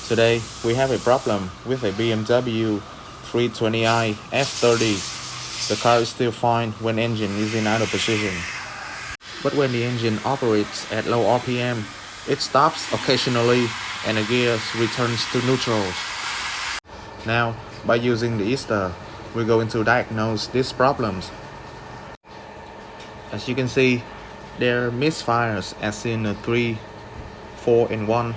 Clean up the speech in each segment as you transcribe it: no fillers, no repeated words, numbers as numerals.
Today, we have a problem with a BMW 320i F30. The car is still fine when engine is in idle position. But when the engine operates at low RPM, it stops occasionally and the gear returns to neutral. Now, by using the Easter, we're going to diagnose these problems. As you can see, there are misfires as in the 3, 4 and 1.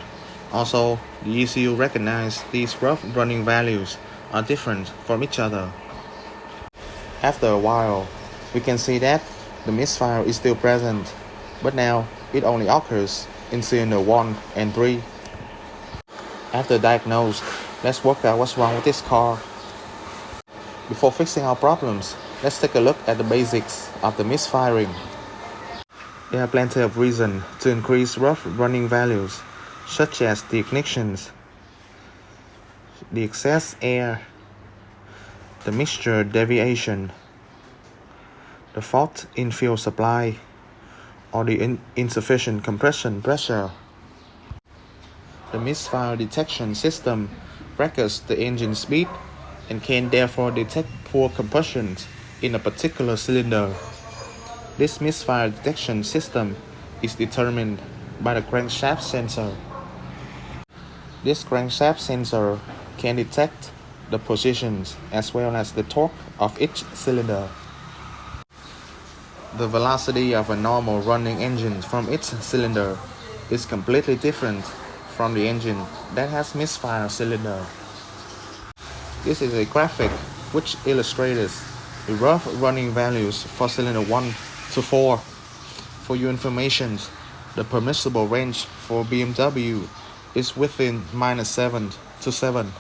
Also, the ECU recognizes these rough running values are different from each other. After a while, we can see that the misfire is still present, but now it only occurs in cylinder 1 and 3. After diagnosed, let's work out what's wrong with this car. Before fixing our problems, let's take a look at the basics of the misfiring. There are plenty of reasons to increase rough running values, such as the ignitions, the excess air, the mixture deviation, the fault in fuel supply, or the insufficient compression pressure. The misfire detection system records the engine speed and can therefore detect poor combustion in a particular cylinder. This misfire detection system is determined by the crankshaft sensor. This crankshaft sensor can detect the positions as well as the torque of each cylinder. The velocity of a normal running engine from each cylinder is completely different from the engine that has misfire cylinder. This is a graphic which illustrates the rough running values for cylinder 1 to 4. For your information, the permissible range for BMW is within -7 to 7.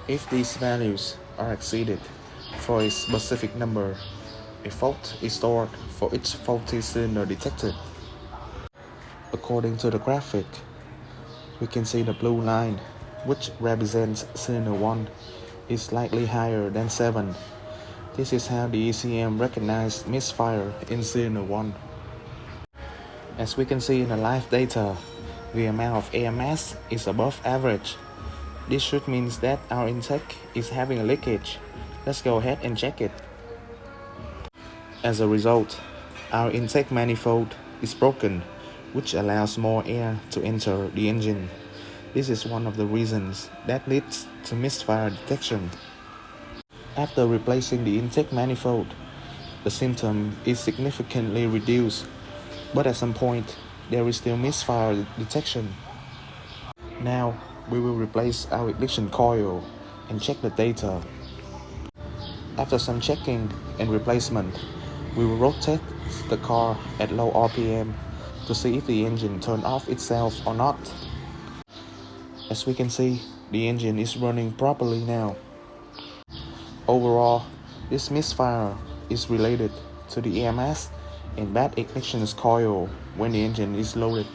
If these values are exceeded for a specific number, a fault is stored for each faulty cylinder detected. According to the graphic, we can see the blue line, which represents cylinder 1, is slightly higher than 7. This is how the ECM recognized misfire in cylinder 1. As we can see in the live data, the amount of air mass is above average. This should mean that our intake is having a leakage. Let's go ahead and check it. As a result, our intake manifold is broken, which allows more air to enter the engine. This is one of the reasons that leads to misfire detection. After replacing the intake manifold, the symptom is significantly reduced, but at some point, there is still misfire detection. Now, we will replace our ignition coil and check the data. After some checking and replacement, we will rotate the car at low RPM to see if the engine turned off itself or not. As we can see, the engine is running properly now. Overall, this misfire is related to the air mass and bad ignition coil when the engine is loaded.